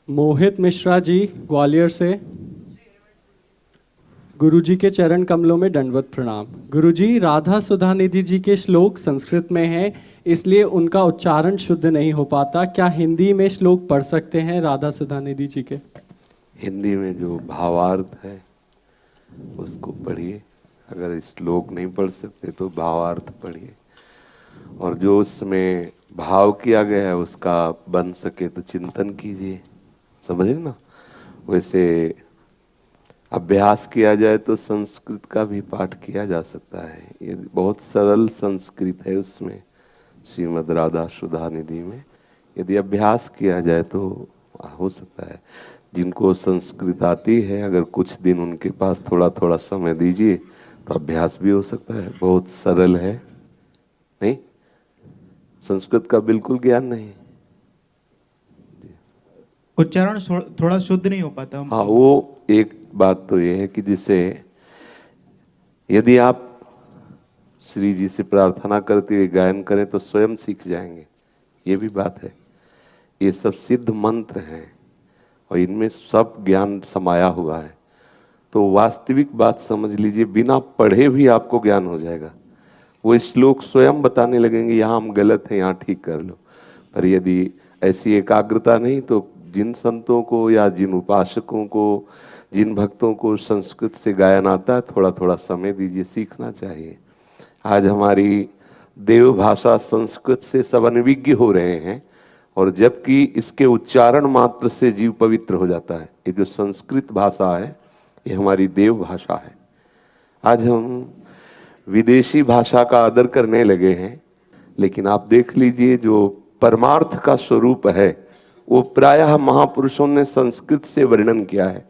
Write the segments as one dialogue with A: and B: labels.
A: मोहित मिश्रा जी ग्वालियर से। गुरुजी के चरण कमलों में दंडवत प्रणाम। गुरुजी, राधा सुधानिधि जी के श्लोक संस्कृत में हैं, इसलिए उनका उच्चारण शुद्ध नहीं हो पाता। क्या हिंदी में श्लोक पढ़ सकते हैं राधा सुधानिधि जी के?
B: हिंदी में जो भावार्थ है उसको पढ़िए। अगर श्लोक नहीं पढ़ सकते तो भावार्थ पढ़िए, और जो उसमें भाव किया गया है उसका बन सके तो चिंतन कीजिए। समझे ना? वैसे अभ्यास किया जाए तो संस्कृत का भी पाठ किया जा सकता है। ये बहुत सरल संस्कृत है उसमें, श्रीमद् राधा सुधानिधि में। यदि अभ्यास किया जाए तो हो सकता है। जिनको संस्कृत आती है, अगर कुछ दिन उनके पास थोड़ा थोड़ा समय दीजिए तो अभ्यास भी हो सकता है। बहुत सरल है। नहीं, संस्कृत का बिल्कुल ज्ञान नहीं,
C: उच्चारण थोड़ा शुद्ध नहीं हो पाता।
B: हाँ, वो एक बात तो ये है कि जिसे यदि आप श्री जी से प्रार्थना करते हुए गायन करें तो स्वयं सीख जाएंगे, ये भी बात है। ये सब सिद्ध मंत्र हैं और इनमें सब ज्ञान समाया हुआ है। तो वास्तविक बात समझ लीजिए, बिना पढ़े भी आपको ज्ञान हो जाएगा। वो श्लोक स्वयं बताने लगेंगे, यहाँ हम गलत हैं, यहाँ ठीक कर लो। पर यदि ऐसी एकाग्रता नहीं तो जिन संतों को या जिन उपासकों को, जिन भक्तों को संस्कृत से गायन आता है, थोड़ा थोड़ा समय दीजिए, सीखना चाहिए। आज हमारी देव भाषा संस्कृत से सब अनभिज्ञ हो रहे हैं, और जबकि इसके उच्चारण मात्र से जीव पवित्र हो जाता है। ये जो संस्कृत भाषा है ये हमारी देव भाषा है। आज हम विदेशी भाषा का आदर करने लगे हैं, लेकिन आप देख लीजिए जो परमार्थ का स्वरूप है वो प्रायः महापुरुषों ने संस्कृत से वर्णन किया है।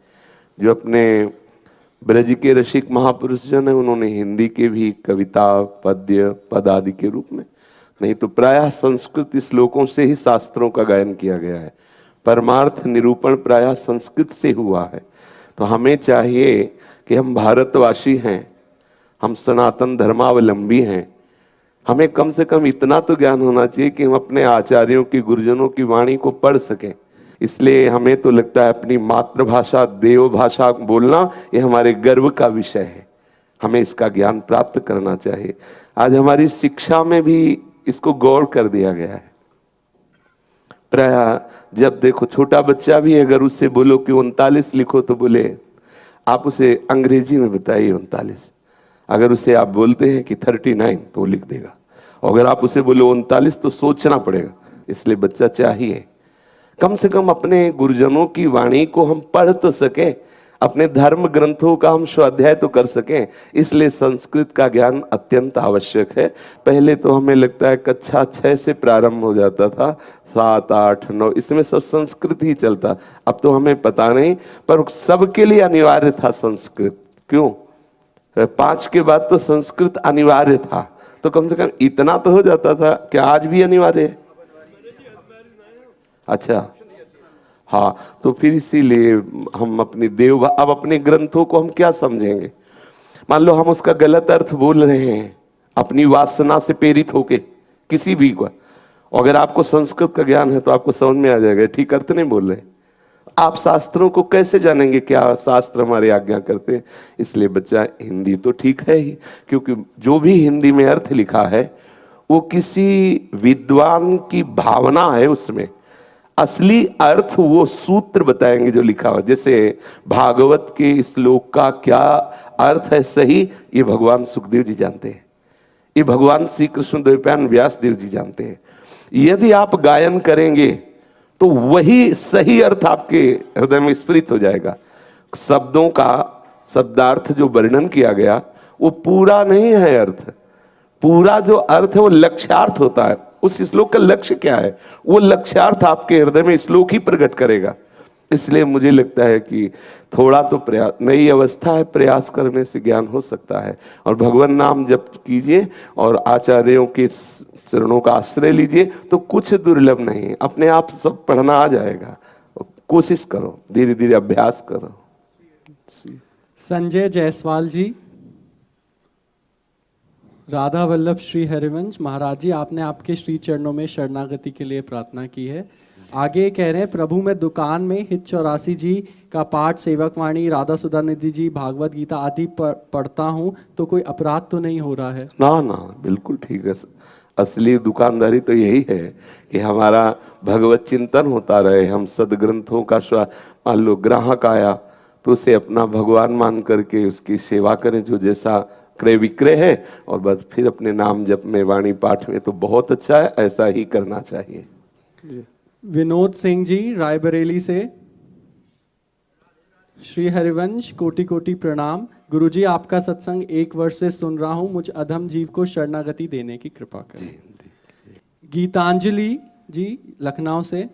B: जो अपने ब्रज के रसिक महापुरुष जन है, उन्होंने हिंदी के भी कविता, पद्य, पद आदि के रूप में, नहीं तो प्रायः संस्कृत श्लोकों से ही शास्त्रों का गायन किया गया है। परमार्थ निरूपण प्रायः संस्कृत से हुआ है। तो हमें चाहिए कि हम भारतवासी हैं, हम सनातन धर्मावलंबी हैं, हमें कम से कम इतना तो ज्ञान होना चाहिए कि हम अपने आचार्यों की, गुरुजनों की वाणी को पढ़ सकें। इसलिए हमें तो लगता है अपनी मातृभाषा, देव भाषा बोलना ये हमारे गर्व का विषय है। हमें इसका ज्ञान प्राप्त करना चाहिए। आज हमारी शिक्षा में भी इसको गौर कर दिया गया है। प्राय जब देखो छोटा बच्चा भी अगर उससे बोलो कि 39 लिखो तो बोले, आप उसे अंग्रेजी में बताइए 39। अगर उसे आप बोलते हैं कि 39 तो वो लिख देगा। और अगर आप उसे बोलो 39 तो सोचना पड़ेगा। इसलिए बच्चा चाहिए कम से कम अपने गुरुजनों की वाणी को हम पढ़ तो सकें, अपने धर्म ग्रंथों का हम स्वाध्याय तो कर सकें। इसलिए संस्कृत का ज्ञान अत्यंत आवश्यक है। पहले तो हमें लगता है कक्षा 6 से प्रारंभ हो जाता था, 7, 8, 9 इसमें सब संस्कृत ही चलता। अब तो हमें पता नहीं, पर सबके लिए अनिवार्य था संस्कृत। क्यों? 5 के बाद तो संस्कृत अनिवार्य था, तो कम से कम इतना तो हो जाता था। क्या आज भी अनिवार्य है? अच्छा, हाँ, तो फिर इसीलिए हम अपनी अब अपने ग्रंथों को हम क्या समझेंगे? मान लो हम उसका गलत अर्थ बोल रहे हैं अपनी वासना से प्रेरित होके किसी भी को। अगर आपको संस्कृत का ज्ञान है तो आपको समझ में आ जाएगा ठीक अर्थ नहीं बोल रहे। आप शास्त्रों को कैसे जानेंगे क्या शास्त्र हमारी आज्ञा करते हैं? इसलिए बच्चा हिंदी तो ठीक है ही, क्योंकि जो भी हिंदी में अर्थ लिखा है वो किसी विद्वान की भावना है, उसमें असली अर्थ वो सूत्र बताएंगे जो लिखा हुआ। जैसे भागवत के श्लोक का क्या अर्थ है सही, ये भगवान सुखदेव जी जानते हैं, ये भगवान श्री कृष्ण द्वैपायन व्यास देव जी जानते हैं। यदि आप गायन करेंगे तो वही सही अर्थ आपके हृदय में स्फुरित हो जाएगा। शब्दों का शब्दार्थ जो वर्णन किया गया वो पूरा नहीं है अर्थ। पूरा जो अर्थ है वो लक्ष्यार्थ होता है। उस श्लोक का लक्ष्य क्या है, वो लक्ष्यार्थ आपके हृदय में श्लोक ही प्रकट करेगा। इसलिए मुझे लगता है कि थोड़ा तो प्रयास, नई अवस्था है, प्रयास करने से ज्ञान हो सकता है। और भगवान नाम जप कीजिए और आचार्यों के चरणों का आश्रय लीजिए, तो कुछ दुर्लभ नहीं है, अपने आप सब पढ़ना आ जाएगा। कोशिश करो, धीरे धीरे अभ्यास करो।
A: संजय जायसवाल जी। राधा वल्लभ श्री हरिवंश महाराज जी, आपने आपके श्री चरणों में शरणागति के लिए प्रार्थना की है। आगे कह रहे हैं, प्रभु मैं दुकान में हित 84 जी का पाठ, सेवकवाणी, राधा सुधा निधि जी, भागवत गीता आदि पढ़ता हूँ, तो कोई अपराध तो नहीं हो रहा है?
B: ना ना, बिल्कुल ठीक है। असली दुकानदारी तो यही है कि हमारा भगवत चिंतन होता रहे, हम सदग्रंथों का मान लो ग्राहक आया तो उसे अपना भगवान मान करके उसकी सेवा करें, जो जैसा क्रय विक्रय है, और बस फिर अपने नाम जप में, वाणी पाठ में, तो बहुत अच्छा है, ऐसा ही करना चाहिए।
A: विनोद सिंह जी रायबरेली से, श्री हरिवंश कोटि कोटि प्रणाम। गुरुजी आपका सत्संग 1 वर्ष से सुन रहा हूँ, मुझ अधम जीव को शरणागति देने की कृपा करें। गीतांजलि जी लखनऊ से,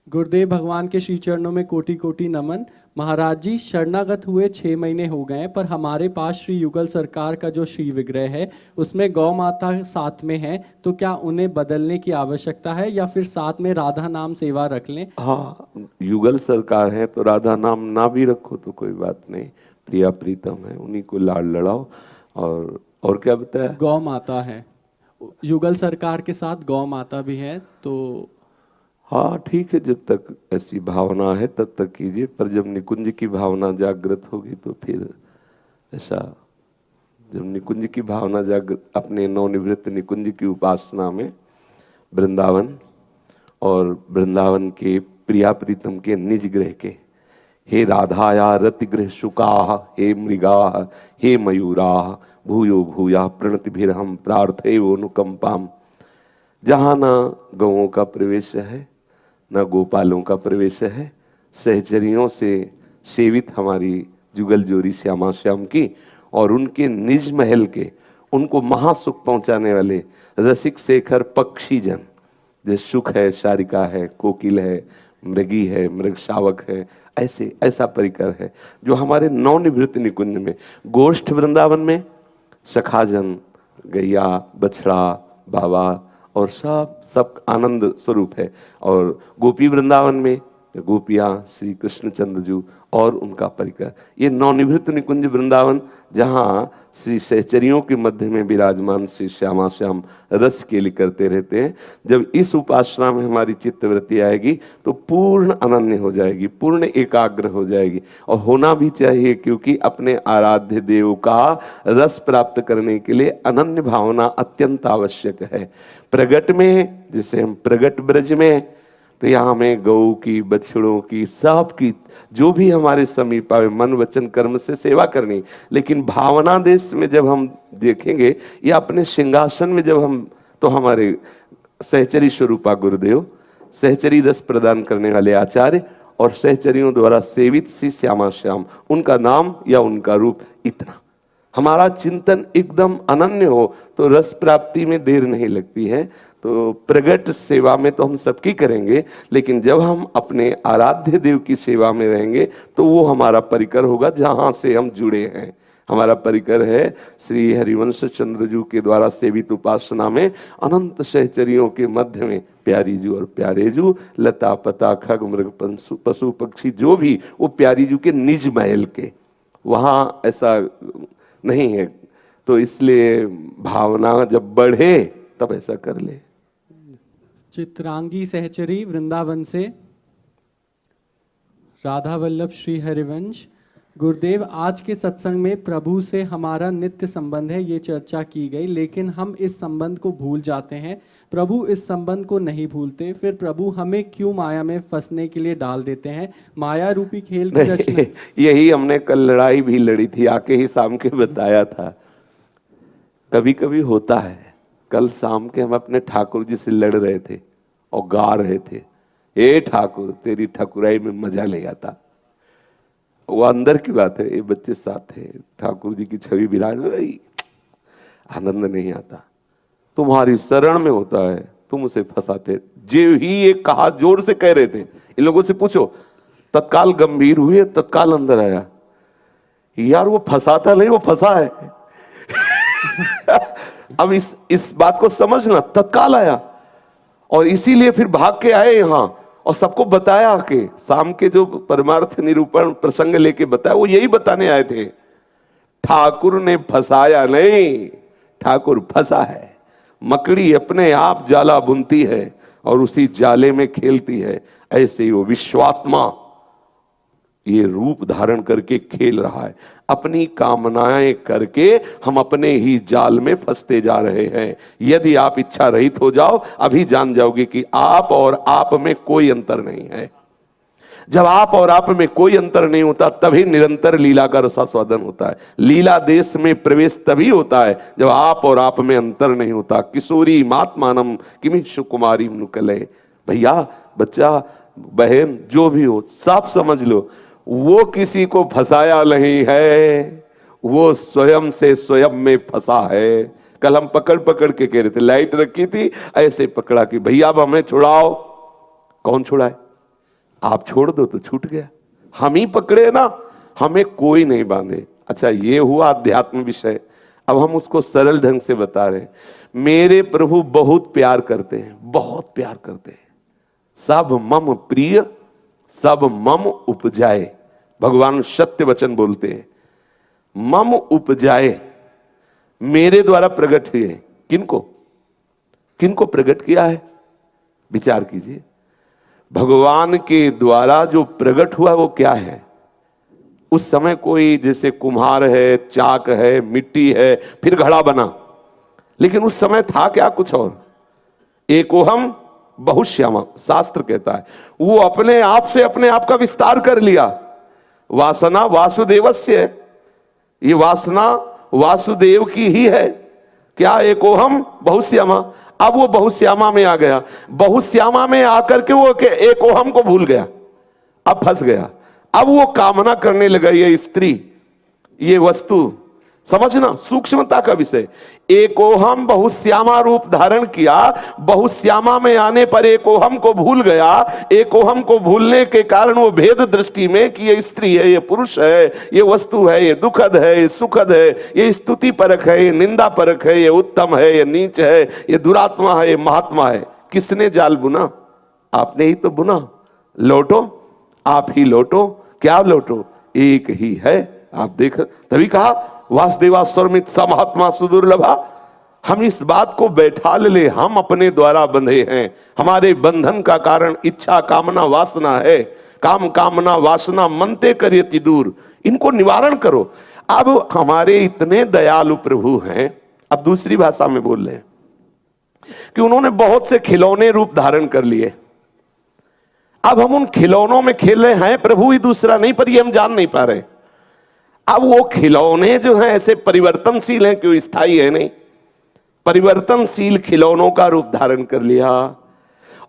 A: गुरुदेव भगवान के श्री चरणों में कोटि कोटि नमन। महाराज जी शरणागत हुए 6 महीने हो गए, पर हमारे पास श्री युगल सरकार का जो श्री विग्रह है उसमें गौ माता साथ में है, तो क्या उन्हें बदलने की आवश्यकता है या फिर साथ में राधा नाम सेवा रख लें?
B: हाँ, युगल सरकार है तो राधा नाम ना भी रखो तो कोई बात नहीं, प्रिया प्रीतम है, उन्हीं को लाड लड़ाओ। और क्या बताया?
A: गौ माता है, युगल सरकार के साथ गौ माता भी है, तो
B: हाँ ठीक है, जब तक ऐसी भावना है तब तक कीजिए, पर जब निकुंज की भावना जागृत होगी तो फिर ऐसा, जब निकुंज की भावना जागृत, अपने नवनिवृत्त निकुंज की उपासना में वृंदावन और वृंदावन के प्रिया प्रीतम के निज ग्रह के, हे राधाया रतिगृह शुका, हे मृगा, हे मयूरा, भूयो भूया प्रणतिभिर्हम प्रार्थये अनुकंपाम। जहाँ न गौओं का प्रवेश है न गोपालों का प्रवेश है, सहचरियों से सेवित हमारी जुगल जोरी श्यामा श्याम की और उनके निज महल के, उनको महासुख पहुंचाने वाले रसिक शेखर पक्षीजन, जैसे सुख है, शारिका है, कोकिल है, मृगी है, मृग शावक है, ऐसा परिकर है जो हमारे नवनिवृत्त निकुंज में, गोष्ठ वृंदावन में सखाजन, गैया, बछड़ा, बाबा और सब आनंद स्वरूप है, और गोपी वृंदावन में गोपियाँ, श्री कृष्ण चंद्रजू और उनका परिकर, ये नवनिवृत्त निकुंज वृंदावन, जहाँ श्री सहचरियों के मध्य में विराजमान श्री श्यामा श्याम रस केली करते रहते हैं। जब इस उपासना में हमारी चित्तवृत्ति आएगी तो पूर्ण अनन्य हो जाएगी, पूर्ण एकाग्र हो जाएगी, और होना भी चाहिए, क्योंकि अपने आराध्य देव का रस प्राप्त करने के लिए अनन्य भावना अत्यंत आवश्यक है। प्रगट में, जैसे हम प्रगट ब्रज में, तो यहाँ हमें गौ की, बछड़ों की, सब की, जो भी हमारे समीप आए, मन वचन कर्म से सेवा करनी। लेकिन भावना देश में जब हम देखेंगे, या अपने सिंहासन में जब हम, तो हमारे सहचरी स्वरूपा गुरुदेव, सहचरी रस प्रदान करने वाले आचार्य और सहचरियों द्वारा सेवित श्री श्यामा श्याम, उनका नाम या उनका रूप, इतना हमारा चिंतन एकदम अनन्य हो तो रस प्राप्ति में देर नहीं लगती है। तो प्रगट सेवा में तो हम सबकी करेंगे, लेकिन जब हम अपने आराध्य देव की सेवा में रहेंगे तो वो हमारा परिकर होगा जहाँ से हम जुड़े हैं। हमारा परिकर है श्री हरिवंश चंद्रजू के द्वारा सेवित उपासना में अनंत सहचरियों के मध्य में प्यारी जू और प्यारे जू, लता पता खग मृग पशु पक्षी, जो भी, वो प्यारी जू के निज महल के, वहाँ ऐसा नहीं है। तो इसलिए भावना जब बढ़े तब ऐसा कर ले।
A: चित्रांगी सहचरी वृंदावन से, राधा वल्लभ श्री हरिवंश, गुरुदेव आज के सत्संग में प्रभु से हमारा नित्य संबंध है, ये चर्चा की गई, लेकिन हम इस संबंध को भूल जाते हैं। प्रभु इस संबंध को नहीं भूलते, फिर प्रभु हमें क्यों माया में फंसने के लिए डाल देते हैं? माया रूपी खेल की रचना।
B: यही हमने कल लड़ाई भी लड़ी थी, आके ही शाम के बताया था। कभी कभी होता है, कल शाम के हम अपने ठाकुर जी से लड़ रहे थे और गा रहे थे, हे ठाकुर तेरी ठाकुराई में मजा ले आता। वो अंदर की बात है, ये बच्चे साथ थे, ठाकुर जी की छवि विराज, आनंद नहीं आता। तुम्हारी शरण में होता है, तुम उसे फंसाते। जो ही ये कहा, जोर से कह रहे थे, इन लोगों से पूछो, तत्काल गंभीर हुए, तत्काल अंदर आया, यार वो फंसाता नहीं, वो फंसा है। अब इस बात को समझना, तत्काल आया, और इसीलिए फिर भाग के आए यहाँ और सबको बताया कि शाम के जो परमार्थ निरूपण प्रसंग लेके बताया, वो यही बताने आए थे। ठाकुर ने फंसाया नहीं, ठाकुर फंसा है। मकड़ी अपने आप जाला बुनती है, और उसी जाले में खेलती है, ऐसे ही वो विश्वात्मा ये रूप धारण करके खेल रहा है। अपनी कामनाएं करके हम अपने ही जाल में फंसते जा रहे हैं। यदि आप इच्छा रहित हो जाओ, अभी जान जाओगे कि आप और आप में कोई अंतर नहीं है। जब आप और आप में कोई अंतर नहीं होता, तभी निरंतर लीला का रसास्वादन होता है। लीला देश में प्रवेश तभी होता है जब आप और आप में अंतर नहीं होता। किशोरी मात्मानम किमिषु कुमारी नुकले। भैया, बच्चा, बहन, जो भी हो, साफ समझ लो, वो किसी को फंसाया नहीं है, वो स्वयं से स्वयं में फंसा है। कल हम पकड़ पकड़ के कह रहे थे, लाइट रखी थी, ऐसे पकड़ा कि भैया अब हमें छुड़ाओ। कौन छुड़ाए? आप छोड़ दो तो छूट गया। हम ही पकड़े ना, हमें कोई नहीं बांधे। अच्छा, ये हुआ अध्यात्म विषय। अब हम उसको सरल ढंग से बता रहे हैं। मेरे प्रभु बहुत प्यार करते हैं, बहुत प्यार करते हैं। सब मम प्रिय सब मम उपजाए। भगवान सत्य वचन बोलते हैं, मम उपजाए, मेरे द्वारा प्रकट हुए। किनको किनको प्रकट किया है? विचार कीजिए। भगवान के द्वारा जो प्रकट हुआ वो क्या है? उस समय कोई जैसे कुम्हार है, चाक है, मिट्टी है, फिर घड़ा बना, लेकिन उस समय था क्या? कुछ और। एकोहम बहुश्यामा, शास्त्र कहता है, वो अपने आप से अपने आप का विस्तार कर लिया। वासना वासुदेवस्य, ये वासना वासुदेव की ही है। क्या? एकोहम बहुश्यामा। अब वो बहुश्यामा में आ गया। बहुश्यामा में आकर के वो एकोहम को भूल गया, अब फंस गया। अब वो कामना करने लगा, ये स्त्री, ये वस्तु। समझना सूक्ष्मता का विषय। एकोहम बहुश्यामा रूप धारण किया, बहुश्यामा में आने पर एकोहम को भूल गया। एकोहम को भूलने के कारण वो भेद दृष्टि में कि ये स्त्री है, ये पुरुष है, ये वस्तु है, ये दुखद है, ये सुखद है, ये स्तुति परक है, ये निंदा परक है, ये उत्तम है, ये नीच है, ये दुरात्मा है, ये महात्मा है। किसने जाल बुना? आपने ही तो बुना। लौटो, आप ही लौटो। क्या लौटो? एक ही है। आप देख, तभी कहा वासुदेवा स्वरमित स महात्मा सुदुर्लभा। हम इस बात को बैठा ले, हम अपने द्वारा बंधे हैं। हमारे बंधन का कारण इच्छा कामना वासना है। काम कामना वासना मनते करियति दूर, इनको निवारण करो। अब हमारे इतने दयालु प्रभु हैं, अब दूसरी भाषा में बोल रहे हैं कि उन्होंने बहुत से खिलौने रूप धारण कर लिए। अब हम उन खिलौनों में खेल रहे हैं, प्रभु ही दूसरा नहीं, पर ये हम जान नहीं पा रहे। अब वो खिलौने जो हैं ऐसे परिवर्तनशील हैं, क्यों स्थायी है नहीं। परिवर्तनशील खिलौनों का रूप धारण कर लिया,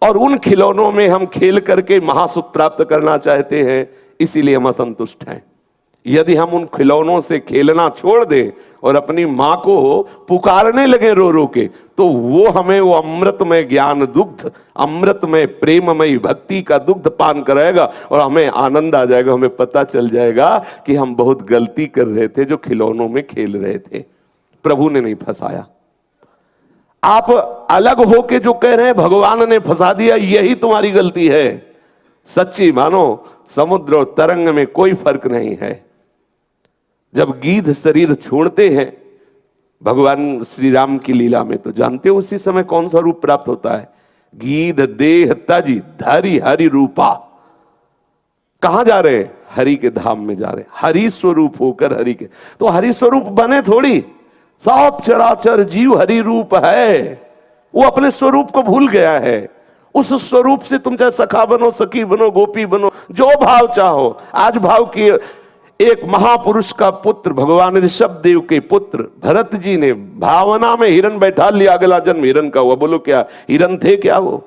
B: और उन खिलौनों में हम खेल करके महासुख प्राप्त करना चाहते हैं, इसीलिए हम असंतुष्ट हैं। यदि हम उन खिलौनों से खेलना छोड़ दें और अपनी माँ को पुकारने लगे रो रो के, तो वो हमें वो अमृतमय ज्ञान दुग्ध, अमृतमय प्रेममय भक्ति का दुग्ध पान कराएगा, और हमें आनंद आ जाएगा। हमें पता चल जाएगा कि हम बहुत गलती कर रहे थे जो खिलौनों में खेल रहे थे। प्रभु ने नहीं फंसाया। आप अलग होके जो कह रहे हैं भगवान ने फंसा दिया, यही तुम्हारी गलती है। सच्ची मानो, समुद्र और तरंग में कोई फर्क नहीं है। जब गीध शरीर छोड़ते हैं भगवान श्री राम की लीला में, तो जानते हो उसी समय कौन सा रूप प्राप्त होता है? गीध देह तजी धरि हरि रूपा। कहां जा रहे हैं? हरि के धाम में जा रहे हैं। हरि स्वरूप होकर हरि के, तो हरि स्वरूप बने थोड़ी। सब चराचर जीव हरि रूप है, वो अपने स्वरूप को भूल गया है। उस स्वरूप से तुम चाहे सखा बनो, सखी बनो, गोपी बनो, जो भाव चाहो। आज भाव की एक महापुरुष का पुत्र, भगवान ऋषभ देव के पुत्र भरत जी ने भावना में हिरण बैठा लिया, अगला जन्म हिरण का हुआ। बोलो क्या हिरण थे क्या वो?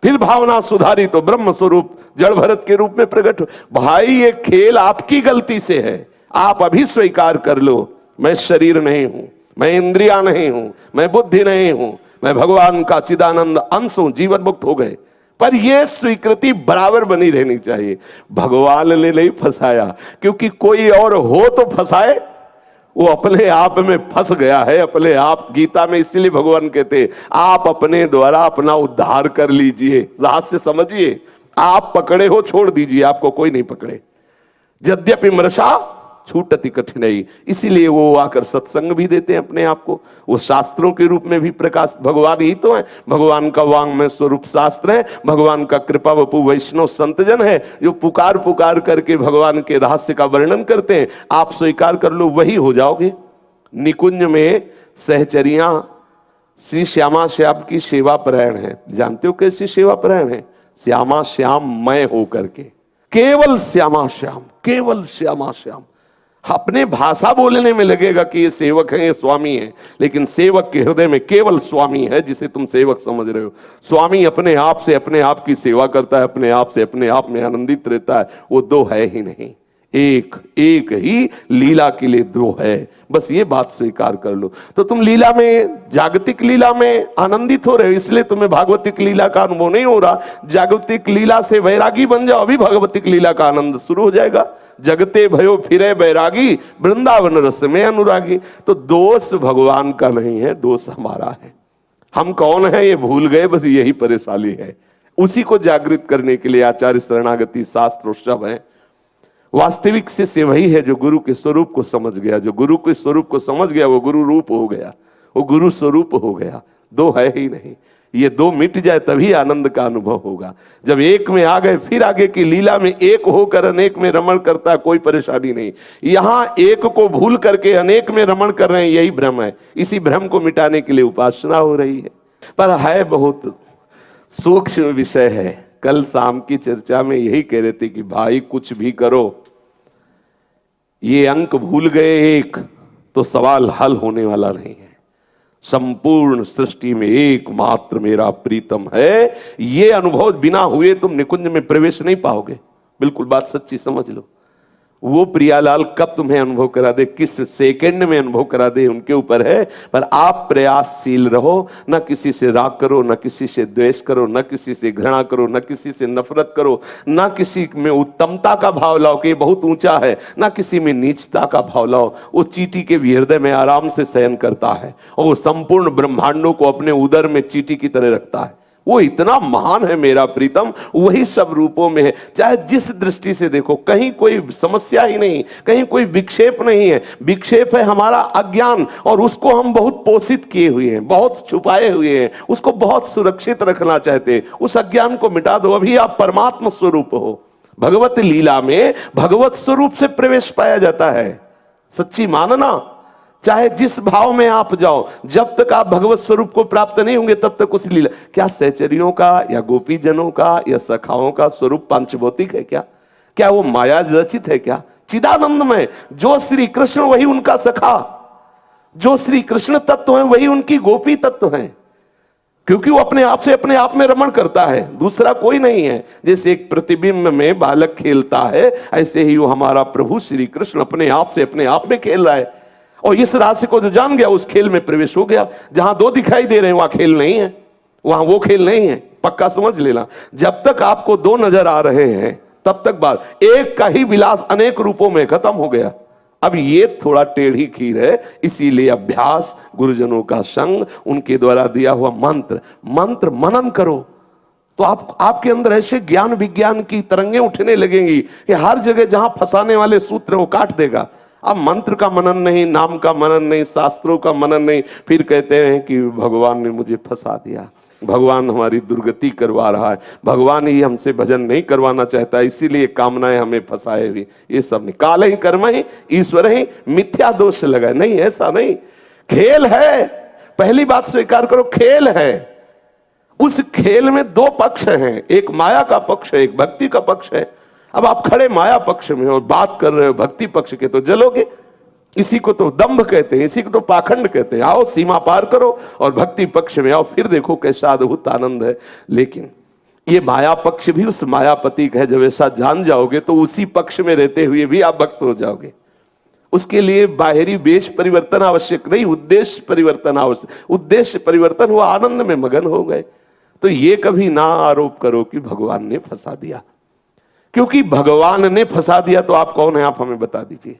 B: फिर भावना सुधारी तो ब्रह्म स्वरूप जड़ भरत के रूप में प्रकट हो। भाई, ये खेल आपकी गलती से है। आप अभी स्वीकार कर लो, मैं शरीर नहीं हूं, मैं इंद्रिया नहीं हूं, मैं बुद्धि नहीं हूं, मैं भगवान का चिदानंद अंश हूं। जीवन मुक्त हो गए, पर यह स्वीकृति बराबर बनी रहनी चाहिए। भगवान ने नहीं फंसाया, क्योंकि कोई और हो तो फंसाए, वो अपने आप में फंस गया है, अपने आप। गीता में इसलिए भगवान कहते आप अपने द्वारा अपना उद्धार कर लीजिए। रात से समझिए, आप पकड़े हो छोड़ दीजिए, आपको कोई नहीं पकड़े। यद्यपि मृषा छूटति कठिनाई। इसीलिए वो आकर सत्संग भी देते हैं अपने आप को, वो शास्त्रों के रूप में भी प्रकाश, भगवान ही तो है, भगवान का वांग में स्वरूप शास्त्र है, भगवान का कृपा वपु वैष्णव संतजन है जो पुकार पुकार करके भगवान के रहस्य का वर्णन करते हैं। आप स्वीकार कर लो, वही हो जाओगे। निकुंज में सहचरियां श्री श्यामा श्याम की सेवा परायण है। जानते हो कैसी सेवा परायण है? श्यामा श्याम मैं हो करके, केवल श्यामा श्याम, केवल श्यामा श्याम। अपने भाषा बोलने में लगेगा कि ये सेवक है, ये स्वामी है, लेकिन सेवक के हृदय में केवल स्वामी है जिसे तुम सेवक समझ रहे हो। स्वामी अपने आप से अपने आप की सेवा करता है, अपने आप से अपने आप में आनंदित रहता है। वो दो है ही नहीं, एक एक ही लीला के लिए दो है, बस ये बात स्वीकार कर लो। तो तुम लीला में, जागतिक लीला में आनंदित हो रहे हो, इसलिए तुम्हें भागवतिक लीला का अनुभव नहीं हो रहा। जागतिक लीला से वैरागी बन जाओ, अभी भागवतिक लीला का आनंद शुरू हो जाएगा। जगते भयो फिरे बैरागी, वृंदावन रस में अनुरागी। तो दोष भगवान का नहीं है, दोष हमारा है। हम कौन है ये भूल गए, बस यही परेशानी है। उसी को जागृत करने के लिए आचार्य शरणागति शास्त्र सब है। वास्तविक शिष्य वही है जो गुरु के स्वरूप को समझ गया। जो गुरु के स्वरूप को समझ गया वो गुरु रूप हो गया, वो गुरु स्वरूप हो गया। दो है ही नहीं, ये दो मिट जाए तभी आनंद का अनुभव होगा। जब एक में आ गए, फिर आगे की लीला में एक होकर अनेक में रमण करता है, कोई परेशानी नहीं। यहां एक को भूल करके अनेक में रमण कर रहे हैं, यही भ्रम है। इसी भ्रम को मिटाने के लिए उपासना हो रही है, पर है बहुत सूक्ष्म विषय है। कल शाम की चर्चा में यही कह रहे थे कि भाई कुछ भी करो, ये अंक भूल गए एक तो सवाल हल होने वाला नहीं है। संपूर्ण सृष्टि में एकमात्र मेरा प्रीतम है, ये अनुभव बिना हुए तुम निकुंज में प्रवेश नहीं पाओगे। बिल्कुल बात सच्ची समझ लो। वो प्रियालाल कब तुम्हें अनुभव करा दे, किस सेकंड में अनुभव करा दे, उनके ऊपर है। पर आप प्रयासशील रहो, न किसी से राग करो, न किसी से द्वेष करो, न किसी से घृणा करो, न किसी से नफरत करो, न किसी में उत्तमता का भाव लाओ कि ये बहुत ऊंचा है, न किसी में नीचता का भाव लाओ। वो चींटी के भी हृदय में आराम से शयन करता है और संपूर्ण ब्रह्मांडों को अपने उदर में चींटी की तरह रखता है। वो इतना महान है मेरा प्रीतम, वही सब रूपों में है। चाहे जिस दृष्टि से देखो, कहीं कोई समस्या ही नहीं, कहीं कोई विक्षेप नहीं है। विक्षेप है हमारा अज्ञान, और उसको हम बहुत पोषित किए हुए हैं, बहुत छुपाए हुए हैं, उसको बहुत सुरक्षित रखना चाहते हैं। उस अज्ञान को मिटा दो, अभी आप परमात्मा स्वरूप हो। भगवत लीला में भगवत स्वरूप से प्रवेश पाया जाता है। सच्ची मानना, चाहे जिस भाव में आप जाओ, जब तक आप भगवत स्वरूप को प्राप्त नहीं होंगे तब तक उस लीला। क्या सहचरियों का या गोपी जनों का या सखाओं का स्वरूप पंचभौतिक है क्या? क्या वो माया रचित है क्या? चिदानंदमय, जो श्री कृष्ण वही उनका सखा, जो श्री कृष्ण तत्व है वही उनकी गोपी तत्व है, क्योंकि वो अपने आप से अपने आप में रमण करता है, दूसरा कोई नहीं है। जैसे एक प्रतिबिंब में बालक खेलता है, ऐसे ही वो हमारा प्रभु श्री कृष्ण अपने आप से अपने आप में खेल रहा है। और इस रहस्य को जो जान गया उस खेल में प्रवेश हो गया। जहां दो दिखाई दे रहे हैं वहां खेल नहीं है, वहां वो खेल नहीं है, पक्का समझ लेना। जब तक आपको दो नजर आ रहे हैं तब तक बात, एक का ही विलास अनेक रूपों में खत्म हो गया। अब ये थोड़ा टेढ़ी खीर है, इसीलिए अभ्यास, गुरुजनों का संग, उनके द्वारा दिया हुआ मंत्र मंत्र मनन करो तो आपके अंदर ऐसे ज्ञान विज्ञान की तरंगें उठने लगेंगी कि हर जगह जहां फंसाने वाले सूत्र वो काट देगा। अब मंत्र का मनन नहीं, नाम का मनन नहीं, शास्त्रों का मनन नहीं, फिर कहते हैं कि भगवान ने मुझे फंसा दिया, भगवान हमारी दुर्गति करवा रहा है, भगवान ही हमसे भजन नहीं करवाना चाहता, इसीलिए कामनाएं हमें फंसाए हुई। ये सब नहीं, काल ही कर्म ही ईश्वर ही मिथ्या दोष लगाए। नहीं, ऐसा नहीं, खेल है। पहली बात स्वीकार करो, खेल है। उस खेल में दो पक्ष हैं, एक माया का पक्ष है, एक भक्ति का पक्ष है। अब आप खड़े माया पक्ष में और बात कर रहे हो भक्ति पक्ष के, तो जलोगे। इसी को तो दंभ कहते हैं, इसी को तो पाखंड कहते हैं। आओ सीमा पार करो और भक्ति पक्ष में आओ, फिर देखो कैसा अद्भुत आनंद है। लेकिन ये माया पक्ष भी उस मायापति का है। जब ऐसा जान जाओगे तो उसी पक्ष में रहते हुए भी आप भक्त हो जाओगे। उसके लिए बाहरी वेश परिवर्तन आवश्यक नहीं, उद्देश्य परिवर्तन आवश्यक। उद्देश्य परिवर्तन हुआ, आनंद में मगन हो गए। तो ये कभी ना आरोप करो कि भगवान ने फंसा दिया, क्योंकि भगवान ने फंसा दिया तो आप कौन है, आप हमें बता दीजिए।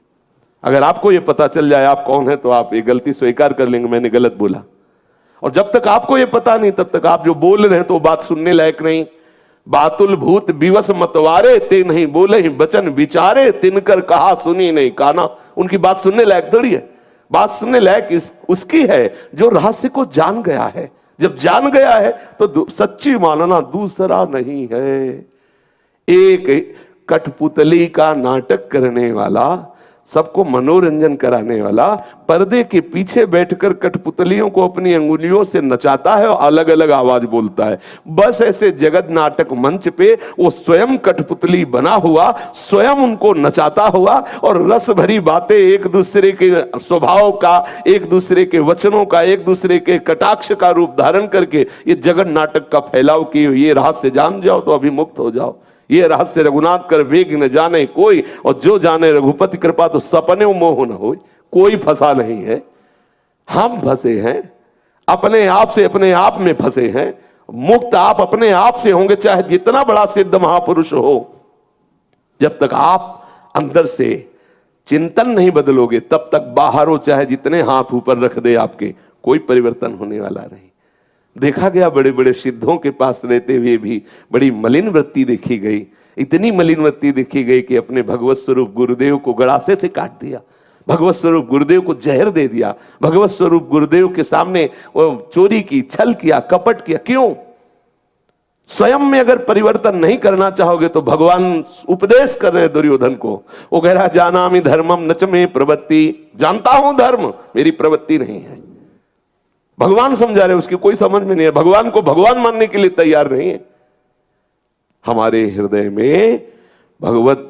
B: अगर आपको ये पता चल जाए आप कौन है तो आप ये गलती स्वीकार कर लेंगे, मैंने गलत बोला। और जब तक आपको ये पता नहीं तब तक आप जो बोल रहे हैं तो बात सुनने लायक नहीं। बातुल भूत विवश मतवारे, ते नहीं बोले ही बचन विचारे, तिनकर कहा सुनी नहीं काना। उनकी बात सुनने लायक थोड़ी है, बात सुनने लायक उसकी है जो रहस्य को जान गया है। जब जान गया है तो सच्ची मानना दूसरा नहीं है। एक कठपुतली का नाटक करने वाला, सबको मनोरंजन कराने वाला, पर्दे के पीछे बैठकर कठपुतलियों को अपनी अंगुलियों से नचाता है और अलग अलग आवाज बोलता है। बस ऐसे जगत नाटक मंच पे वो स्वयं कठपुतली बना हुआ, स्वयं उनको नचाता हुआ और रस भरी बातें, एक दूसरे के स्वभाव का, एक दूसरे के वचनों का, एक दूसरे के कटाक्ष का रूप धारण करके ये जगत नाटक का फैलाव किए। ये रहस्य जान जाओ तो अभी मुक्त हो जाओ। ये रहस्य रघुनाथ कर वेग न जाने कोई, और जो जाने रघुपति कृपा तो सपने मोह न हो। कोई फंसा नहीं है, हम फंसे हैं अपने आप से, अपने आप में फंसे हैं। मुक्त आप अपने आप से होंगे, चाहे जितना बड़ा सिद्ध महापुरुष हो। जब तक आप अंदर से चिंतन नहीं बदलोगे तब तक बाहर हो, चाहे जितने हाथ ऊपर रख दे आपके, कोई परिवर्तन होने वाला नहीं। देखा गया बड़े बड़े सिद्धों के पास रहते हुए भी बड़ी मलिन वृत्ति देखी गई। इतनी मलिन वृत्ति देखी गई कि अपने भगवत स्वरूप गुरुदेव को गड़ासे से काट दिया, भगवत स्वरूप गुरुदेव को जहर दे दिया, भगवत स्वरूप गुरुदेव के सामने वो चोरी की, छल किया, कपट किया। क्यों? स्वयं में अगर परिवर्तन नहीं करना चाहोगे तो भगवान उपदेश कर रहे दुर्योधन को। वो कह रहा जानामि धर्मम नच में प्रवृत्ति, जानता हूं धर्म, मेरी प्रवृत्ति नहीं है। भगवान समझा रहे, उसकी कोई समझ में नहीं है, भगवान को भगवान मानने के लिए तैयार नहीं है। हमारे हृदय में भगवत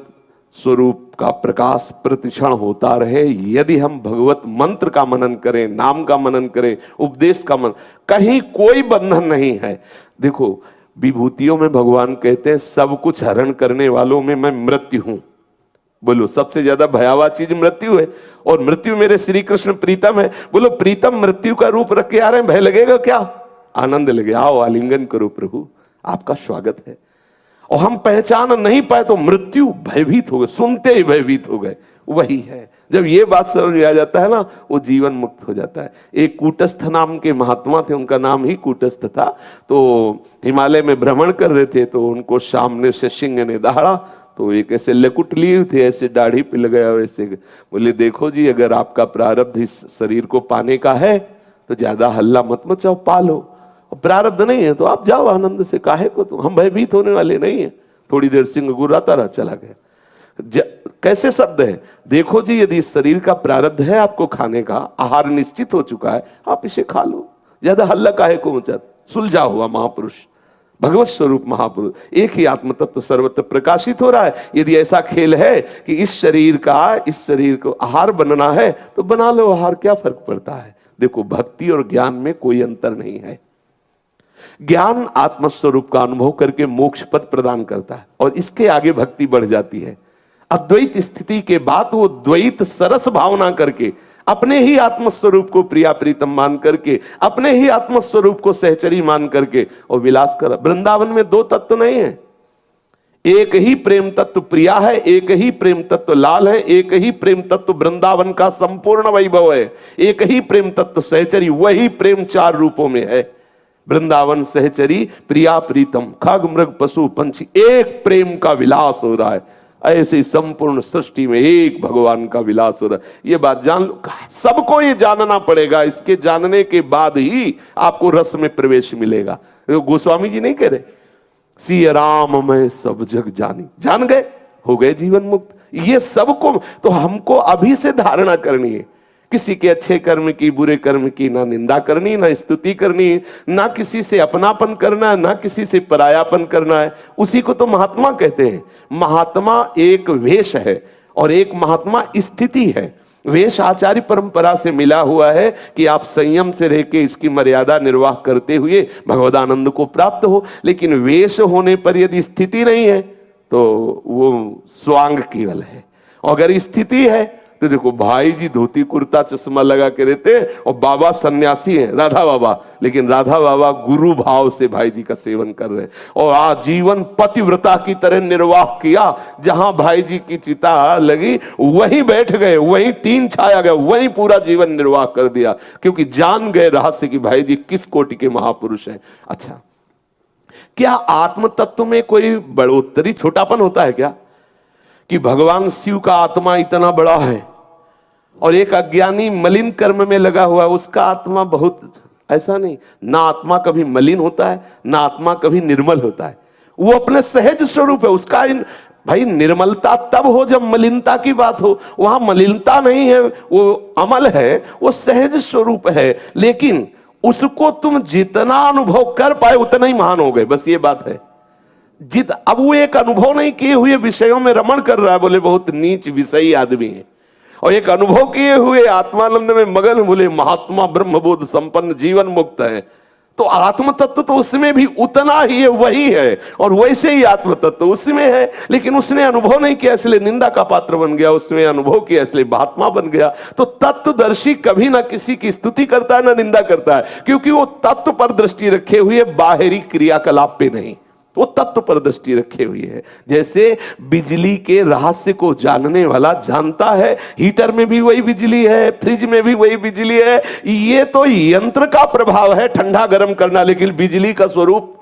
B: स्वरूप का प्रकाश प्रतिक्षण होता रहे। यदि हम भगवत मंत्र का मनन करें, नाम का मनन करें, उपदेश का मनन, कहीं कोई बंधन नहीं है। देखो विभूतियों में भगवान कहते हैं सब कुछ हरण करने वालों में मैं मृत्यु हूं। बोलो सबसे ज्यादा भयावह चीज मृत्यु है, और मृत्यु मेरे श्री कृष्ण प्रीतम है। बोलो प्रीतम मृत्यु का रूप रख के आ रहे हैं, भय लगेगा क्या? आनंद लगे, आओ आलिंगन करो प्रभु, आपका स्वागत है। और हम पहचान नहीं पाए तो मृत्यु भयभीत हो गए, सुनते ही भयभीत हो गए। वही है, जब ये बात समझ में आ जाता है ना, वो जीवन मुक्त हो जाता है। एक कूटस्थ नाम के महात्मा थे, उनका नाम ही कूटस्थ था। तो हिमालय में भ्रमण कर रहे थे, तो उनको सामने से सिंह ने दहाड़ा, तो एक ऐसे लकुट लिए थे, ऐसे दाढ़ी पे लगाया और ऐसे बोले देखो जी, अगर आपका प्रारब्ध इस शरीर को पाने का है तो ज्यादा हल्ला मत मचाओ, पालो। और प्रारब्ध नहीं है तो आप जाओ आनंद से, काहे को, तो हम भयभीत होने वाले नहीं है। थोड़ी देर सिंह गुर्राता रहा, चला गया। कैसे शब्द है, देखो जी यदि इस शरीर का प्रारब्ध है आपको खाने का, आहार निश्चित हो चुका है, आप इसे खा लो, ज्यादा हल्ला काहे को मचा। सुलझा हुआ महापुरुष, भगवत स्वरूप महापुरुष, एक ही आत्म तत्व सर्वत्र प्रकाशित हो रहा है। यदि ऐसा खेल है कि इस शरीर को आहार बनना है तो बना लो आहार, क्या फर्क पड़ता है। देखो भक्ति और ज्ञान में कोई अंतर नहीं है। ज्ञान आत्मस्वरूप का अनुभव करके मोक्ष पद प्रदान करता है और इसके आगे भक्ति बढ़ जाती है। अद्वैत स्थिति के बाद वो द्वैत सरस भावना करके अपने ही आत्मस्वरूप को प्रिया प्रीतम मान करके, अपने ही आत्मस्वरूप को सहचरी मान करके और विलास कर। वृंदावन में दो तत्व नहीं है, एक ही प्रेम तत्व प्रिया है, एक ही प्रेम तत्व लाल है, एक ही प्रेम तत्व वृंदावन का संपूर्ण वैभव है, एक ही प्रेम तत्व सहचरी। वही प्रेम चार रूपों में है, वृंदावन सहचरी प्रिया प्रीतम, खग मृग पशु पंछी, एक प्रेम का विलास हो रहा है। ऐसे संपूर्ण सृष्टि में एक भगवान का विलास हो रहा है। ये बात जान लो, सबको ये जानना पड़ेगा। इसके जानने के बाद ही आपको रस में प्रवेश मिलेगा। गोस्वामी जी नहीं कह रहे सिया राम मैं सब जग जानी, जान गए, हो गए जीवन मुक्त। ये सबको, तो हमको अभी से धारणा करनी है। किसी के अच्छे कर्म की, बुरे कर्म की ना निंदा करनी, ना स्तुति करनी, ना किसी से अपनापन करना, ना किसी से परायापन करना है। उसी को तो महात्मा कहते हैं। महात्मा एक वेश है और एक महात्मा स्थिति है। वेश आचार्य परंपरा से मिला हुआ है कि आप संयम से रह के इसकी मर्यादा निर्वाह करते हुए भगवदानंद को प्राप्त हो। लेकिन वेश होने पर यदि स्थिति नहीं है तो वो स्वांग केवल है। और अगर स्थिति है तो देखो भाई जी धोती कुर्ता चश्मा लगा के रहते हैं और बाबा सन्यासी हैं, राधा बाबा, लेकिन राधा बाबा गुरु भाव से भाई जी का सेवन कर रहे हैं और आजीवन पतिव्रता की तरह निर्वाह किया। जहां भाई जी की चिता लगी वहीं बैठ गए, वहीं टीन छाया गया, वहीं पूरा जीवन निर्वाह कर दिया, क्योंकि जान गए रहस्य कि भाई जी किस कोटि के महापुरुष हैं। अच्छा, क्या आत्म तत्व में कोई बढ़ोतरी, छोटापन होता है क्या? कि भगवान शिव का आत्मा इतना बड़ा है और एक अज्ञानी मलिन कर्म में लगा हुआ है उसका आत्मा बहुत, ऐसा नहीं। ना आत्मा कभी मलिन होता है, ना आत्मा कभी निर्मल होता है। वो अपने सहज स्वरूप है उसका। भाई निर्मलता तब हो जब मलिनता की बात हो। वहां मलिनता नहीं है, वो अमल है, वो सहज स्वरूप है। लेकिन उसको तुम जितना अनुभव कर पाए उतना ही महान हो गए, बस ये बात है। अब वो एक अनुभव नहीं किए हुए विषयों में रमण कर रहा है, बोले बहुत नीच विषयी आदमी है, और एक अनुभव किए हुए आत्मानंद में मगन, बोले महात्मा ब्रह्मबोध संपन्न जीवन मुक्त है। तो आत्म तत्व तो उसमें भी उतना ही है, वही है, और वैसे ही आत्म तत्व उसमें है। लेकिन उसने अनुभव नहीं किया इसलिए निंदा का पात्र बन गया, उसने अनुभव किया इसलिए महात्मा बन गया। तो तत्वदर्शी कभी ना किसी की स्तुति करता है ना निंदा करता है, क्योंकि वो तत्व पर दृष्टि रखे हुए, बाहरी क्रियाकलाप पे नहीं। वो तत्व पर दृष्टि रखे हुई है। जैसे बिजली के रहस्य को जानने वाला जानता है हीटर में भी वही बिजली है, फ्रिज में भी वही बिजली है। ये तो यंत्र का प्रभाव है ठंडा गर्म करना, लेकिन बिजली का स्वरूप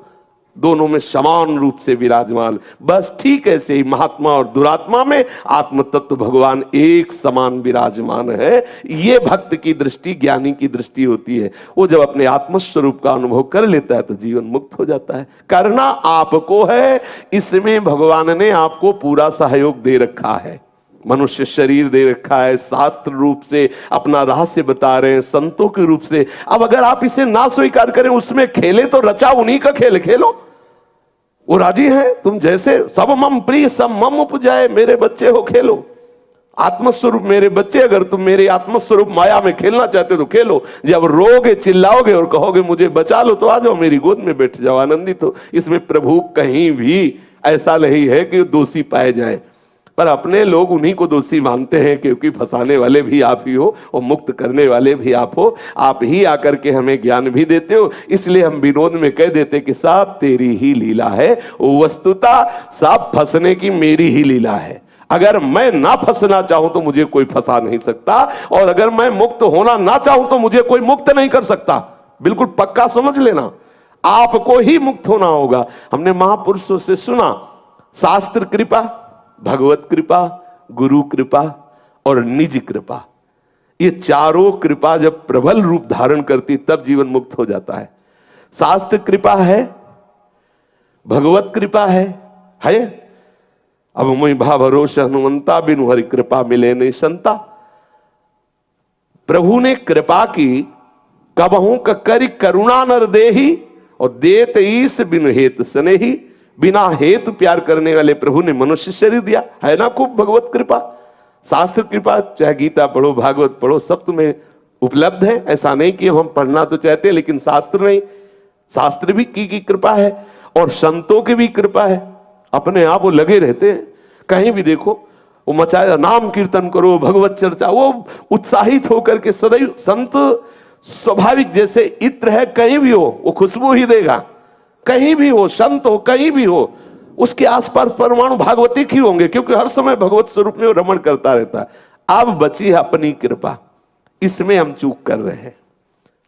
B: दोनों में समान रूप से विराजमान। बस ठीक ऐसे ही महात्मा और दुरात्मा में आत्म तत्व भगवान एक समान विराजमान है। ये भक्त की दृष्टि, ज्ञानी की दृष्टि होती है। वो जब अपने आत्म स्वरूप का अनुभव कर लेता है तो जीवन मुक्त हो जाता है। करना आपको है, इसमें भगवान ने आपको पूरा सहयोग दे रखा है। मनुष्य शरीर दे रखा है, शास्त्र रूप से अपना रहस्य बता रहे हैं, संतों के रूप से। अब अगर आप इसे ना स्वीकार करें, उसमें खेले तो रचा उन्हीं का खेल खेलो। वो राजी है, तुम जैसे सब मम प्रिय सब मम उपजाए, मेरे बच्चे हो खेलो। आत्मस्वरूप मेरे बच्चे, अगर तुम मेरे आत्मस्वरूप माया में खेलना चाहते हो तो खेलो। जब रोगे, चिल्लाओगे और कहोगे मुझे बचा लो, तो आ जाओ मेरी गोद में बैठ जाओ, आनंदित हो। इसमें प्रभु कहीं भी ऐसा नहीं है कि दोषी पाए जाए, पर अपने लोग उन्हीं को दोषी मानते हैं, क्योंकि फंसाने वाले भी आप ही हो और मुक्त करने वाले भी आप हो। आप ही आकर के हमें ज्ञान भी देते हो, इसलिए हम विनोद में कह देते कि सब तेरी ही लीला है। वस्तुतः सब फंसने की मेरी ही लीला है। अगर मैं ना फंसना चाहूं तो मुझे कोई फंसा नहीं सकता, और अगर मैं मुक्त होना ना चाहूं तो मुझे कोई मुक्त नहीं कर सकता। बिल्कुल पक्का समझ लेना, आपको ही मुक्त होना होगा। हमने महापुरुषों से सुना, शास्त्र कृपा, भगवत कृपा, गुरु कृपा और निज कृपा, ये चारों कृपा जब प्रबल रूप धारण करती तब जीवन मुक्त हो जाता है। शास्त्र कृपा है, भगवत कृपा है। अब मुई भा भरोसा हनुमंता, बिनु हरि कृपा मिले नहीं संता। प्रभु ने कृपा की, कबहू करी करुणा नर देही, और देत ईस बिनु हेत स्नेही। बिना हेतु प्यार करने वाले प्रभु ने मनुष्य शरीर दिया, है ना खूब भगवत कृपा। शास्त्र कृपा, चाहे गीता पढ़ो, भागवत पढ़ो, सब तुम्हें उपलब्ध है। ऐसा नहीं कि हम पढ़ना तो चाहते हैं लेकिन शास्त्र नहीं, शास्त्र भी की कृपा है और संतों की भी कृपा है। अपने आप वो लगे रहते हैं, कहीं भी देखो वो मचाया, नाम कीर्तन करो, भगवत चर्चा, वो उत्साहित होकर के सदैव। संत स्वाभाविक जैसे इत्र है, कहीं भी हो वो खुशबू ही देगा, कहीं भी हो, संत हो कहीं भी हो, उसके आसपास परमाणु भागवतिक ही होंगे, क्योंकि हर समय भगवत स्वरूप में वो रमण करता रहता है। अब बची है अपनी कृपा, इसमें हम चूक कर रहे हैं।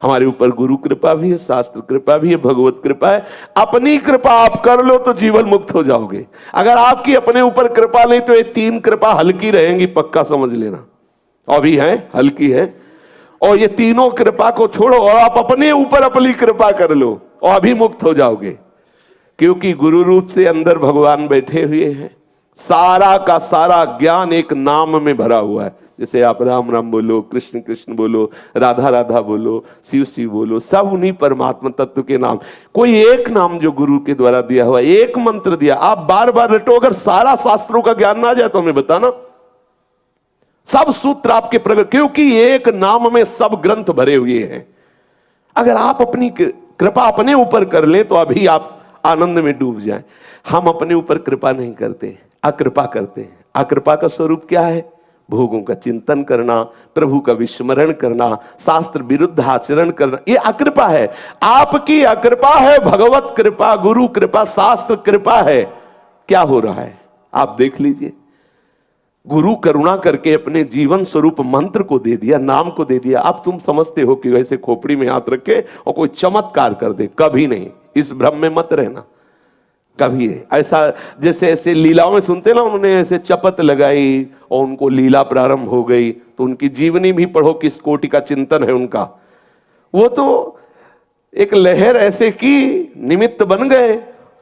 B: हमारे ऊपर गुरु कृपा भी है, शास्त्र कृपा भी है, भगवत कृपा है। अपनी कृपा आप कर लो तो जीवन मुक्त हो जाओगे। अगर आपकी अपने ऊपर कृपा नहीं तो ये तीन कृपा हल्की रहेंगी, पक्का समझ लेना। अभी है हल्की है, और ये तीनों कृपा को छोड़ो और आप अपने ऊपर अपनी कृपा कर लो और अभी मुक्त हो जाओगे। क्योंकि गुरु रूप से अंदर भगवान बैठे हुए हैं। सारा का सारा ज्ञान एक नाम में भरा हुआ है। जैसे आप राम राम बोलो, कृष्ण कृष्ण बोलो, राधा राधा बोलो, शिव शिव बोलो, सब उन्हीं परमात्मा तत्व के नाम। कोई एक नाम जो गुरु के द्वारा दिया हुआ, एक मंत्र दिया, आप बार बार रटो। अगर सारा शास्त्रों का ज्ञान ना आ जाए तो हमें बताना। सब सूत्र आपके प्रगट, क्योंकि एक नाम में सब ग्रंथ भरे हुए हैं। अगर आप अपनी कृपा अपने ऊपर कर लें तो अभी आप आनंद में डूब जाएं। हम अपने ऊपर कृपा नहीं करते, अकृपा करते हैं। अकृपा का स्वरूप क्या है? भोगों का चिंतन करना, प्रभु का विस्मरण करना, शास्त्र विरुद्ध आचरण करना, ये अकृपा है। आपकी अकृपा है भगवत कृपा, गुरु कृपा, शास्त्र कृपा है। क्या हो रहा है आप देख लीजिए। गुरु करुणा करके अपने जीवन स्वरूप मंत्र को दे दिया, नाम को दे दिया। अब तुम समझते हो कि वैसे खोपड़ी में हाथ रखे और कोई चमत्कार कर दे, कभी नहीं। इस भ्रम में मत रहना, कभी नहीं। ऐसा जैसे ऐसे लीलाओं में सुनते ना, उन्होंने ऐसे चपत लगाई और उनको लीला प्रारंभ हो गई, तो उनकी जीवनी भी पढ़ो, किस कोटि का चिंतन है उनका। वो तो एक लहर ऐसे की निमित्त बन गए,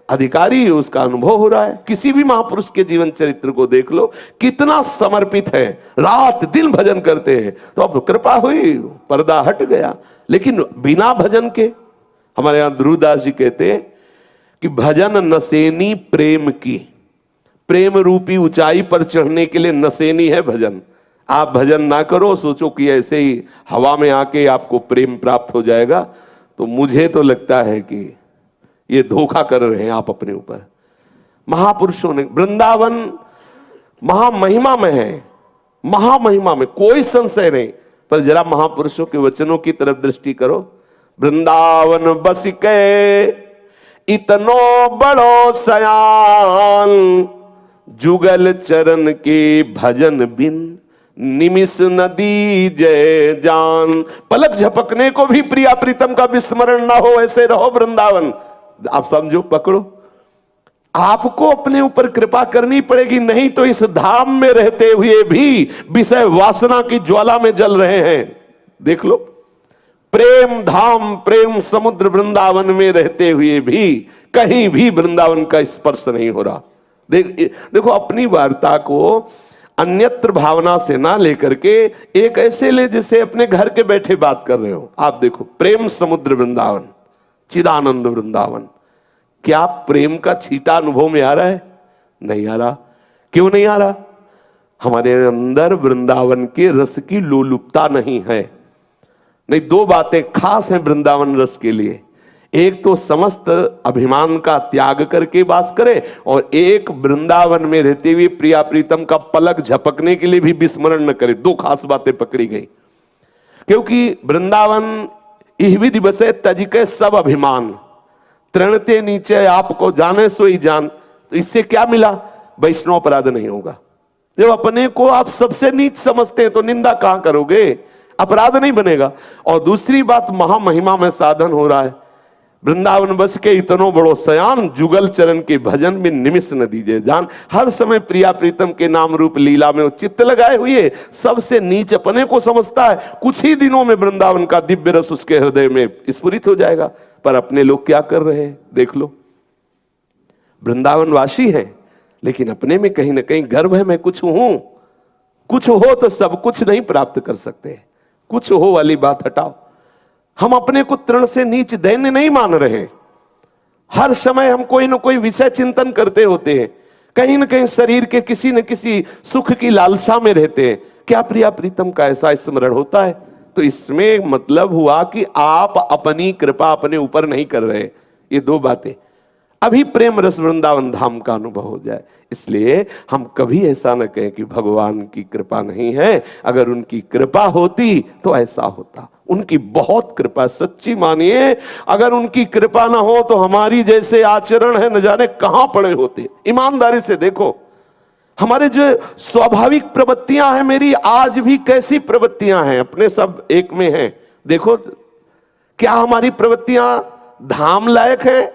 B: अधिकारी उसका अनुभव हो रहा है। किसी भी महापुरुष के जीवन चरित्र को देख लो, कितना समर्पित है, रात दिन भजन करते हैं। तो अब कृपा हुई, पर्दा हट गया। लेकिन बिना भजन के, हमारे यहां ध्रुवदास जी कहते हैं कि भजन नसेनी प्रेम की, प्रेम रूपी ऊंचाई पर चढ़ने के लिए नसेनी है भजन। आप भजन ना करो, सोचो कि ऐसे ही हवा में आके आपको प्रेम प्राप्त हो जाएगा, तो मुझे तो लगता है कि ये धोखा कर रहे हैं आप अपने ऊपर। महापुरुषों ने, वृंदावन महामहिमा में है, महामहिमा में कोई संशय नहीं। पर जरा महापुरुषों के वचनों की तरफ दृष्टि करो। वृंदावन बस के इतनो बड़ो सयान, जुगल चरण के भजन बिन निमिष नदी जय जान। पलक झपकने को भी प्रिया प्रीतम का विस्मरण ना हो, ऐसे रहो वृंदावन। आप समझो, पकड़ो। आपको अपने ऊपर कृपा करनी पड़ेगी, नहीं तो इस धाम में रहते हुए भी विषय वासना की ज्वाला में जल रहे हैं। देख लो, प्रेम धाम, प्रेम समुद्र वृंदावन में रहते हुए भी कहीं भी वृंदावन का स्पर्श नहीं हो रहा। देखो, अपनी वार्ता को अन्यत्र भावना से ना लेकर के एक ऐसे ले जैसे अपने घर के बैठे बात कर रहे हो। आप देखो, प्रेम समुद्र वृंदावन, चिदानंद वृंदावन, क्या प्रेम का छींटा अनुभव में आ रहा है? नहीं आ रहा। क्यों नहीं आ रहा? हमारे अंदर वृंदावन के रस की लोलुपता नहीं है। नहीं, दो बातें खास हैं वृंदावन रस के लिए। एक तो समस्त अभिमान का त्याग करके वास करे, और एक वृंदावन में रहते हुए प्रिया प्रीतम का पलक झपकने के लिए भी विस्मरण न करे। दो खास बातें पकड़ी गई। क्योंकि वृंदावन इहवी दिवसे तजिके सब अभिमान, तृणते नीचे आपको जाने सोई जान। तो इससे क्या मिला? वैष्णव अपराध नहीं होगा। जब अपने को आप सबसे नीच समझते हैं तो निंदा कहां करोगे? अपराध नहीं बनेगा। और दूसरी बात, महामहिमा में साधन हो रहा है। वृंदावन बस के इतनो बड़ो सयान, जुगल चरण के भजन में निमिष न दीजिए जान। हर समय प्रिया प्रीतम के नाम रूप लीला में वो चित्त लगाए हुए सबसे नीच अपने को समझता है। कुछ ही दिनों में वृंदावन का दिव्य रस उसके हृदय में स्फुरित हो जाएगा। पर अपने लोग क्या कर रहे हैं? देख लो, वृंदावन वासी है, लेकिन अपने में कहीं ना कहीं गर्व है, मैं कुछ हूं। कुछ हो तो सब कुछ नहीं प्राप्त कर सकते। कुछ हो वाली बात हटाओ। हम अपने को तृण से नीच दैन्य नहीं मान रहे। हर समय हम कोई ना कोई विषय चिंतन करते होते हैं, कहीं ना कहीं शरीर के किसी न किसी सुख की लालसा में रहते हैं। क्या प्रिया प्रीतम का ऐसा स्मरण होता है? तो इसमें मतलब हुआ कि आप अपनी कृपा अपने ऊपर नहीं कर रहे। ये दो बातें, अभी प्रेम रस वृंदावन धाम का अनुभव हो जाए। इसलिए हम कभी ऐसा न कहें कि भगवान की कृपा नहीं है। अगर उनकी कृपा होती तो ऐसा होता। उनकी बहुत कृपा, सच्ची मानिए। अगर उनकी कृपा ना हो तो हमारी जैसे आचरण है न जाने कहां पड़े होते। ईमानदारी से देखो, हमारे जो स्वाभाविक प्रवृत्तियां हैं, मेरी आज भी कैसी प्रवृत्तियां हैं, अपने सब एक में हैं। देखो, क्या हमारी प्रवृत्तियां धाम लायक है?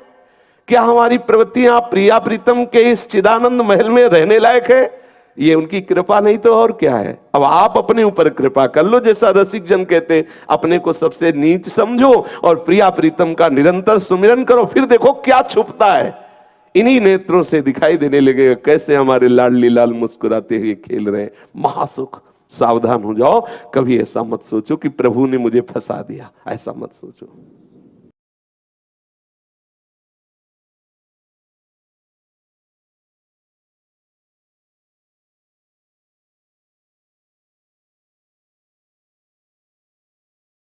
B: क्या हमारी प्रवृत्तियां प्रिया प्रीतम के इस चिदानंद महल में रहने लायक है? ये उनकी कृपा नहीं तो और क्या है। अब आप अपने ऊपर कृपा कर लो, जैसा रसिक जन कहते हैं, अपने को सबसे नीच समझो और प्रिया प्रीतम का निरंतर सुमिरन करो। फिर देखो क्या छुपता है। इन्हीं नेत्रों से दिखाई देने लगेगा कैसे हमारे लाडली लाल मुस्कुराते हुए खेल रहे हैं। महासुख। सावधान हो जाओ, कभी ऐसा मत सोचो कि प्रभु ने मुझे फंसा दिया, ऐसा मत सोचो।